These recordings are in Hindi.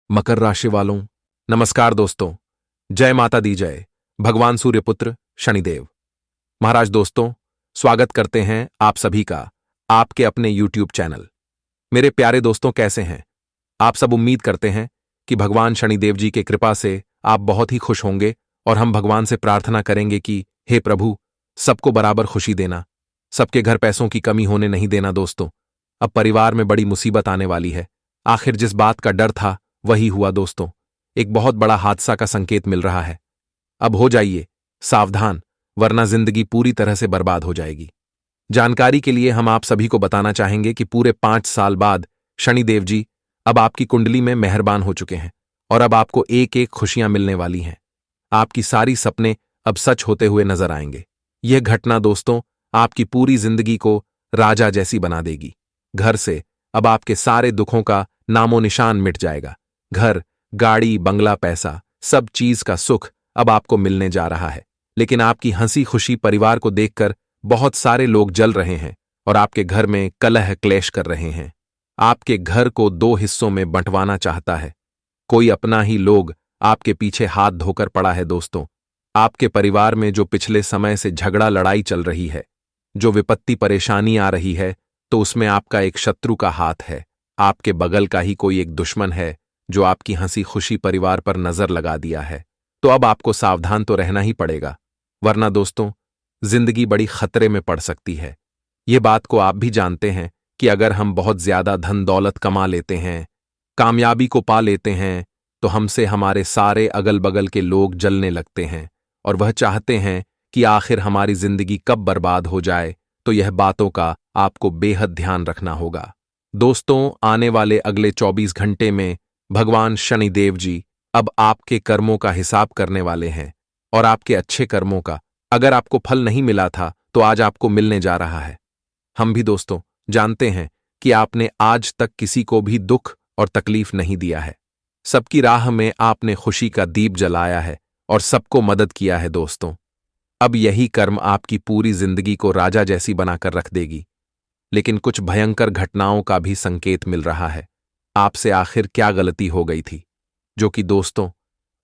मकर राशि वालों, नमस्कार दोस्तों। जय माता दी जय। भगवान सूर्यपुत्र शनिदेव महाराज दोस्तों, स्वागत करते हैं आप सभी का आपके अपने YouTube चैनल। मेरे प्यारे दोस्तों, कैसे हैं आप सब? उम्मीद करते हैं कि भगवान शनिदेव जी के कृपा से आप बहुत ही खुश होंगे और हम भगवान से प्रार्थना करेंगे कि हे प्रभु, सबको बराबर खुशी देना, सबके घर पैसों की कमी होने नहीं देना। दोस्तों, अब परिवार में बड़ी मुसीबत आने वाली है। आखिर जिस बात का डर था वही हुआ दोस्तों। एक बहुत बड़ा हादसा का संकेत मिल रहा है। अब हो जाइए सावधान, वरना जिंदगी पूरी तरह से बर्बाद हो जाएगी। जानकारी के लिए हम आप सभी को बताना चाहेंगे कि पूरे 5 साल बाद शनिदेव जी अब आपकी कुंडली में मेहरबान हो चुके हैं और अब आपको एक एक खुशियां मिलने वाली हैं। आपकी सारी सपने अब सच होते हुए नजर आएंगे। यह घटना दोस्तों आपकी पूरी जिंदगी को राजा जैसी बना देगी। घर से अब आपके सारे दुखों का नामो निशान मिट जाएगा। घर, गाड़ी, बंगला, पैसा, सब चीज का सुख अब आपको मिलने जा रहा है। लेकिन आपकी हंसी खुशी परिवार को देखकर बहुत सारे लोग जल रहे हैं और आपके घर में कलह क्लेश कर रहे हैं। आपके घर को 2 हिस्सों में बंटवाना चाहता है। कोई अपना ही लोग आपके पीछे हाथ धोकर पड़ा है। दोस्तों, आपके परिवार में जो पिछले समय से झगड़ा लड़ाई चल रही है, जो विपत्ति परेशानी आ रही है, तो उसमें आपका एक शत्रु का हाथ है। आपके बगल का ही कोई एक दुश्मन है जो आपकी हंसी खुशी परिवार पर नजर लगा दिया है। तो अब आपको सावधान तो रहना ही पड़ेगा, वरना दोस्तों जिंदगी बड़ी खतरे में पड़ सकती है। ये बात को आप भी जानते हैं कि अगर हम बहुत ज्यादा धन दौलत कमा लेते हैं, कामयाबी को पा लेते हैं, तो हमसे हमारे सारे अगल बगल के लोग जलने लगते हैं और वह चाहते हैं कि आखिर हमारी जिंदगी कब बर्बाद हो जाए। तो यह बातों का आपको बेहद ध्यान रखना होगा। दोस्तों, आने वाले अगले 24 घंटे में भगवान शनिदेव जी अब आपके कर्मों का हिसाब करने वाले हैं और आपके अच्छे कर्मों का, अगर आपको फल नहीं मिला था तो आज आपको मिलने जा रहा है। हम भी दोस्तों जानते हैं कि आपने आज तक किसी को भी दुख और तकलीफ नहीं दिया है। सबकी राह में आपने खुशी का दीप जलाया है और सबको मदद किया है। दोस्तों, अब यही कर्म आपकी पूरी जिंदगी को राजा जैसी बनाकर रख देगी। लेकिन कुछ भयंकर घटनाओं का भी संकेत मिल रहा है। आपसे आखिर क्या गलती हो गई थी जो कि दोस्तों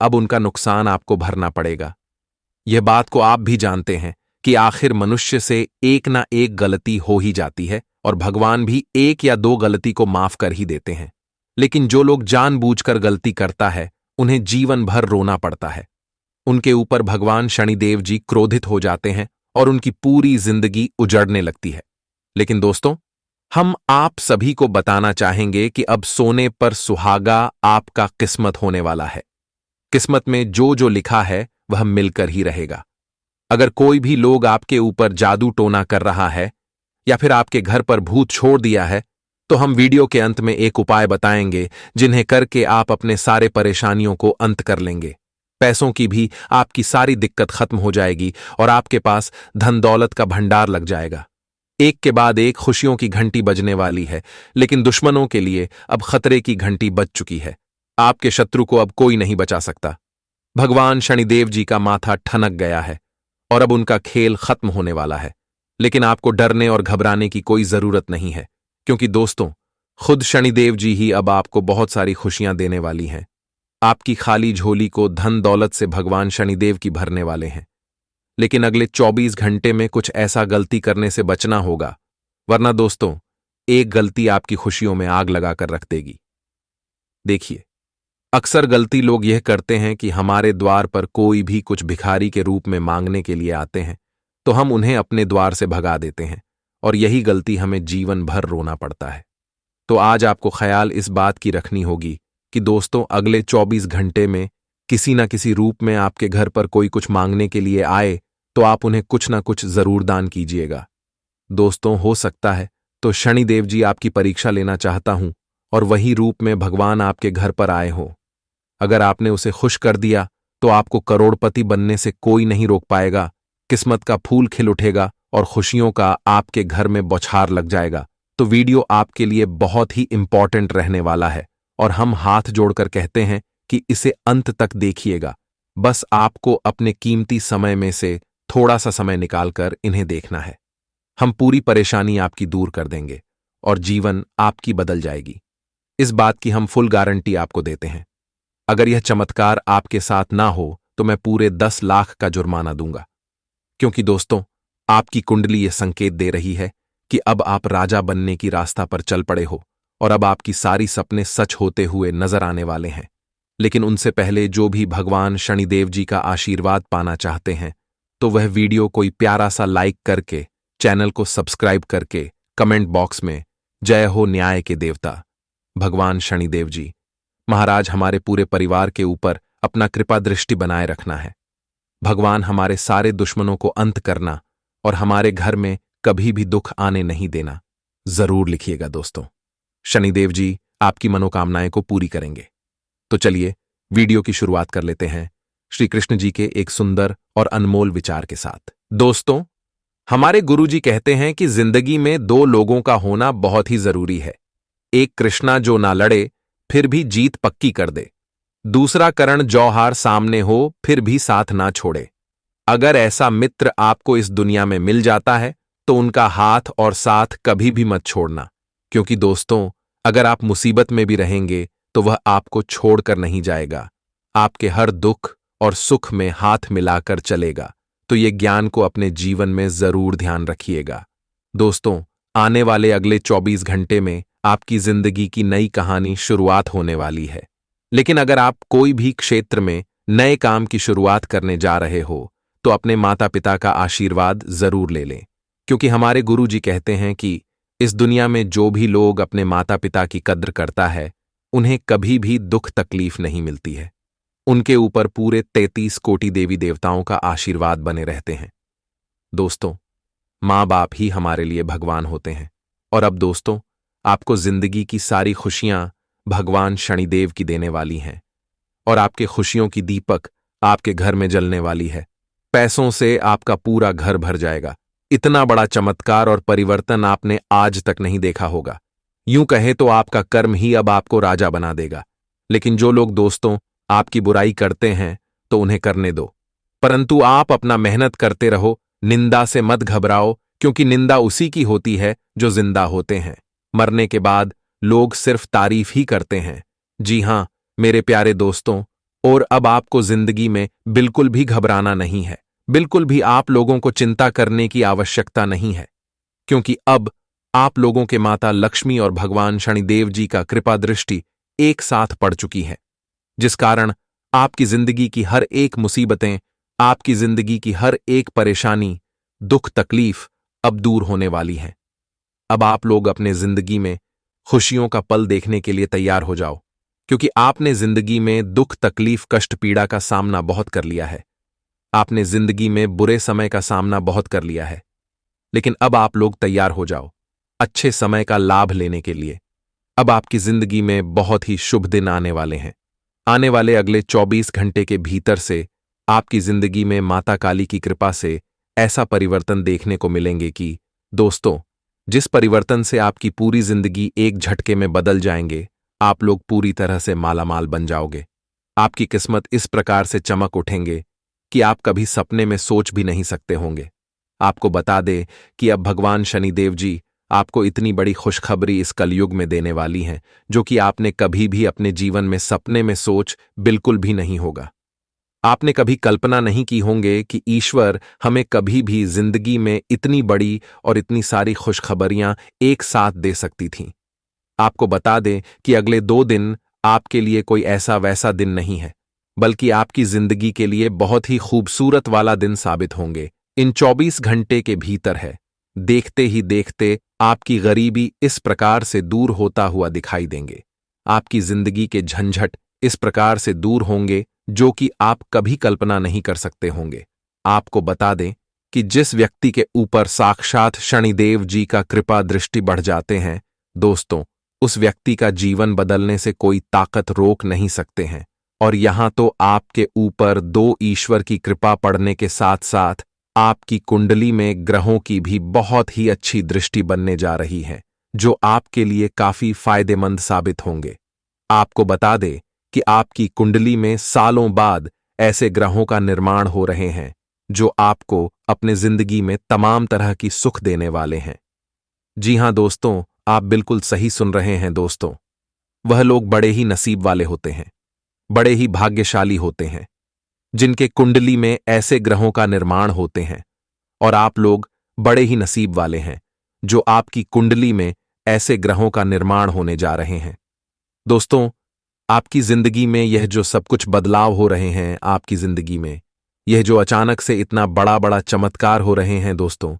अब उनका नुकसान आपको भरना पड़ेगा। यह बात को आप भी जानते हैं कि आखिर मनुष्य से एक ना एक गलती हो ही जाती है और भगवान भी 1 या 2 गलती को माफ कर ही देते हैं। लेकिन जो लोग जानबूझकर गलती करता है उन्हें जीवन भर रोना पड़ता है। उनके ऊपर भगवान शनिदेव जी क्रोधित हो जाते हैं और उनकी पूरी जिंदगी उजड़ने लगती है। लेकिन दोस्तों, हम आप सभी को बताना चाहेंगे कि अब सोने पर सुहागा आपका किस्मत होने वाला है। किस्मत में जो जो लिखा है वह मिलकर ही रहेगा। अगर कोई भी लोग आपके ऊपर जादू टोना कर रहा है या फिर आपके घर पर भूत छोड़ दिया है, तो हम वीडियो के अंत में एक उपाय बताएंगे जिन्हें करके आप अपने सारे परेशानियों को अंत कर लेंगे। पैसों की भी आपकी सारी दिक्कत खत्म हो जाएगी और आपके पास धन दौलत का भंडार लग जाएगा। एक के बाद एक खुशियों की घंटी बजने वाली है। लेकिन दुश्मनों के लिए अब खतरे की घंटी बज चुकी है। आपके शत्रु को अब कोई नहीं बचा सकता। भगवान शनिदेव जी का माथा ठनक गया है और अब उनका खेल खत्म होने वाला है। लेकिन आपको डरने और घबराने की कोई जरूरत नहीं है, क्योंकि दोस्तों खुद शनिदेव जी ही अब आपको बहुत सारी खुशियां देने वाली हैं। आपकी खाली झोली को धन दौलत से भगवान शनिदेव की भरने वाले हैं। लेकिन अगले 24 घंटे में कुछ ऐसा गलती करने से बचना होगा, वरना दोस्तों एक गलती आपकी खुशियों में आग लगाकर रख देगी। देखिए, अक्सर गलती लोग यह करते हैं कि हमारे द्वार पर कोई भी कुछ भिखारी के रूप में मांगने के लिए आते हैं तो हम उन्हें अपने द्वार से भगा देते हैं और यही गलती हमें जीवन भर रोना पड़ता है। तो आज आपको ख्याल इस बात की रखनी होगी कि दोस्तों अगले 24 घंटे में किसी न किसी रूप में आपके घर पर कोई कुछ मांगने के लिए आए तो आप उन्हें कुछ ना कुछ जरूर दान कीजिएगा। दोस्तों, हो सकता है तो शनिदेव जी आपकी परीक्षा लेना चाहता हूं और वही रूप में भगवान आपके घर पर आए हो। अगर आपने उसे खुश कर दिया तो आपको करोड़पति बनने से कोई नहीं रोक पाएगा। किस्मत का फूल खिल उठेगा और खुशियों का आपके घर में बौछार लग जाएगा। तो वीडियो आपके लिए बहुत ही इंपॉर्टेंट रहने वाला है और हम हाथ जोड़कर कहते हैं कि इसे अंत तक देखिएगा। बस आपको अपने कीमती समय में से थोड़ा सा समय निकालकर इन्हें देखना है। हम पूरी परेशानी आपकी दूर कर देंगे और जीवन आपकी बदल जाएगी। इस बात की हम फुल गारंटी आपको देते हैं। अगर यह चमत्कार आपके साथ ना हो तो मैं पूरे 10 लाख का जुर्माना दूंगा। क्योंकि दोस्तों, आपकी कुंडली यह संकेत दे रही है कि अब आप राजा बनने की रास्ता पर चल पड़े हो और अब आपकी सारी सपने सच होते हुए नजर आने वाले हैं। लेकिन उनसे पहले जो भी भगवान शनिदेव जी का आशीर्वाद पाना चाहते हैं तो वह वीडियो कोई प्यारा सा लाइक करके, चैनल को सब्सक्राइब करके कमेंट बॉक्स में जय हो न्याय के देवता भगवान शनिदेव जी महाराज हमारे पूरे परिवार के ऊपर अपना कृपा दृष्टि बनाए रखना है। भगवान हमारे सारे दुश्मनों को अंत करना और हमारे घर में कभी भी दुख आने नहीं देना। जरूर लिखिएगा दोस्तों। शनिदेव जी आपकी मनोकामनाएं को पूरी करेंगे। तो चलिए वीडियो की शुरुआत कर लेते हैं श्री कृष्ण जी के एक सुंदर और अनमोल विचार के साथ। दोस्तों, हमारे गुरुजी कहते हैं कि जिंदगी में दो लोगों का होना बहुत ही जरूरी है। एक कृष्णा जो ना लड़े फिर भी जीत पक्की कर दे, दूसरा करण जौहार सामने हो फिर भी साथ ना छोड़े। अगर ऐसा मित्र आपको इस दुनिया में मिल जाता है तो उनका हाथ और साथ कभी भी मत छोड़ना, क्योंकि दोस्तों, अगर आप मुसीबत में भी रहेंगे तो वह आपको छोड़कर नहीं जाएगा, आपके हर दुख और सुख में हाथ मिलाकर चलेगा। तो ये ज्ञान को अपने जीवन में जरूर ध्यान रखिएगा। दोस्तों, आने वाले अगले 24 घंटे में आपकी जिंदगी की नई कहानी शुरुआत होने वाली है। लेकिन अगर आप कोई भी क्षेत्र में नए काम की शुरुआत करने जा रहे हो तो अपने माता पिता का आशीर्वाद जरूर ले लें, क्योंकि हमारे गुरु जी कहते हैं कि इस दुनिया में जो भी लोग अपने माता पिता की कद्र करता है उन्हें कभी भी दुख तकलीफ नहीं मिलती है। उनके ऊपर पूरे 33 कोटि देवी देवताओं का आशीर्वाद बने रहते हैं। दोस्तों, माँ बाप ही हमारे लिए भगवान होते हैं। और अब दोस्तों, आपको जिंदगी की सारी खुशियां भगवान शनिदेव की देने वाली हैं और आपके खुशियों की दीपक आपके घर में जलने वाली है। पैसों से आपका पूरा घर भर जाएगा। इतना बड़ा चमत्कार और परिवर्तन आपने आज तक नहीं देखा होगा। यूं कहे तो आपका कर्म ही अब आपको राजा बना देगा। लेकिन जो लोग दोस्तों आपकी बुराई करते हैं तो उन्हें करने दो, परंतु आप अपना मेहनत करते रहो। निंदा से मत घबराओ, क्योंकि निंदा उसी की होती है जो जिंदा होते हैं। मरने के बाद लोग सिर्फ तारीफ ही करते हैं। जी हां मेरे प्यारे दोस्तों, और अब आपको जिंदगी में बिल्कुल भी घबराना नहीं है। बिल्कुल भी आप लोगों को चिंता करने की आवश्यकता नहीं है, क्योंकि अब आप लोगों के माता लक्ष्मी और भगवान शनिदेव जी का कृपा दृष्टि एक साथ पड़ चुकी है, जिस कारण आपकी जिंदगी की हर एक मुसीबतें, आपकी जिंदगी की हर एक परेशानी, दुख तकलीफ अब दूर होने वाली है। अब आप लोग अपने जिंदगी में खुशियों का पल देखने के लिए तैयार हो जाओ, क्योंकि आपने जिंदगी में दुख तकलीफ कष्ट पीड़ा का सामना बहुत कर लिया है। आपने जिंदगी में बुरे समय का सामना बहुत कर लिया है। लेकिन अब आप लोग तैयार हो जाओ अच्छे समय का लाभ लेने के लिए। अब आपकी जिंदगी में बहुत ही शुभ दिन आने वाले हैं। आने वाले अगले 24 घंटे के भीतर से आपकी जिंदगी में माता काली की कृपा से ऐसा परिवर्तन देखने को मिलेंगे कि दोस्तों, जिस परिवर्तन से आपकी पूरी जिंदगी एक झटके में बदल जाएंगे, आप लोग पूरी तरह से मालामाल बन जाओगे। आपकी किस्मत इस प्रकार से चमक उठेंगे कि आप कभी सपने में सोच भी नहीं सकते होंगे। आपको बता दे कि अब भगवान शनिदेव जी आपको इतनी बड़ी खुशखबरी इस कलयुग में देने वाली हैं, जो कि आपने कभी भी अपने जीवन में सपने में सोच बिल्कुल भी नहीं होगा। आपने कभी कल्पना नहीं की होंगे कि ईश्वर हमें कभी भी जिंदगी में इतनी बड़ी और इतनी सारी खुशखबरियां एक साथ दे सकती थीं। आपको बता दें कि अगले 2 दिन आपके लिए कोई ऐसा वैसा दिन नहीं है, बल्कि आपकी जिंदगी के लिए बहुत ही खूबसूरत वाला दिन साबित होंगे। इन 24 घंटे के भीतर है। देखते ही देखते आपकी गरीबी इस प्रकार से दूर होता हुआ दिखाई देंगे। आपकी जिंदगी के झंझट इस प्रकार से दूर होंगे जो कि आप कभी कल्पना नहीं कर सकते होंगे। आपको बता दें कि जिस व्यक्ति के ऊपर साक्षात शनिदेव जी का कृपा दृष्टि बढ़ जाते हैं, दोस्तों, उस व्यक्ति का जीवन बदलने से कोई ताकत रोक नहीं सकते हैं। और यहां तो आपके ऊपर 2 ईश्वर की कृपा पड़ने के साथ साथ आपकी कुंडली में ग्रहों की भी बहुत ही अच्छी दृष्टि बनने जा रही है, जो आपके लिए काफी फायदेमंद साबित होंगे। आपको बता दें कि आपकी कुंडली में सालों बाद ऐसे ग्रहों का निर्माण हो रहे हैं जो आपको अपने जिंदगी में तमाम तरह की सुख देने वाले हैं। जी हां दोस्तों, आप बिल्कुल सही सुन रहे हैं दोस्तों। वह लोग बड़े ही नसीब वाले होते हैं, बड़े ही भाग्यशाली होते हैं, जिनके कुंडली में ऐसे ग्रहों का निर्माण होते हैं। और आप लोग बड़े ही नसीब वाले हैं जो आपकी कुंडली में ऐसे ग्रहों का निर्माण होने जा रहे हैं। दोस्तों, आपकी जिंदगी में यह जो सब कुछ बदलाव हो रहे हैं, आपकी जिंदगी में यह जो अचानक से इतना बड़ा बड़ा चमत्कार हो रहे हैं दोस्तों,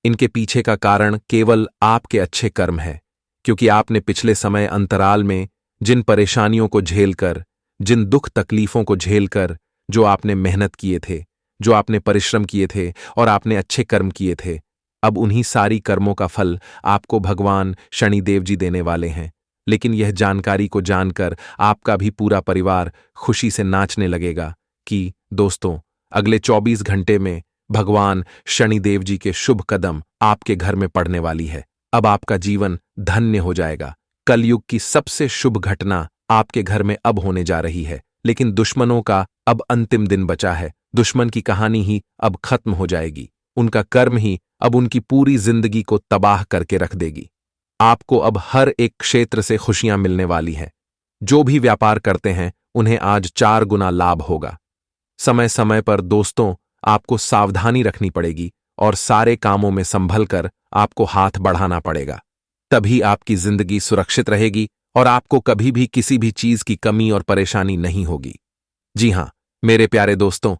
इनके पीछे का कारण केवल आपके अच्छे कर्म है। क्योंकि आपने पिछले समय अंतराल में जिन परेशानियों को झेलकर, जिन दुख तकलीफों को झेलकर, जो आपने मेहनत किए थे, जो आपने परिश्रम किए थे और आपने अच्छे कर्म किए थे, अब उन्हीं सारी कर्मों का फल आपको भगवान शनिदेव जी देने वाले हैं। लेकिन यह जानकारी को जानकर आपका भी पूरा परिवार खुशी से नाचने लगेगा कि दोस्तों, अगले 24 घंटे में भगवान शनिदेव जी के शुभ कदम आपके घर में पड़ने वाली है। अब आपका जीवन धन्य हो जाएगा। कलयुग की सबसे शुभ घटना आपके घर में अब होने जा रही है। लेकिन दुश्मनों का अब अंतिम दिन बचा है। दुश्मन की कहानी ही अब खत्म हो जाएगी। उनका कर्म ही अब उनकी पूरी जिंदगी को तबाह करके रख देगी। आपको अब हर एक क्षेत्र से खुशियां मिलने वाली हैं। जो भी व्यापार करते हैं उन्हें आज 4 गुना लाभ होगा। समय समय पर दोस्तों आपको सावधानी रखनी पड़ेगी और सारे कामों में संभल कर आपको हाथ बढ़ाना पड़ेगा। तभी आपकी जिंदगी सुरक्षित रहेगी और आपको कभी भी किसी भी चीज की कमी और परेशानी नहीं होगी। जी हां, मेरे प्यारे दोस्तों,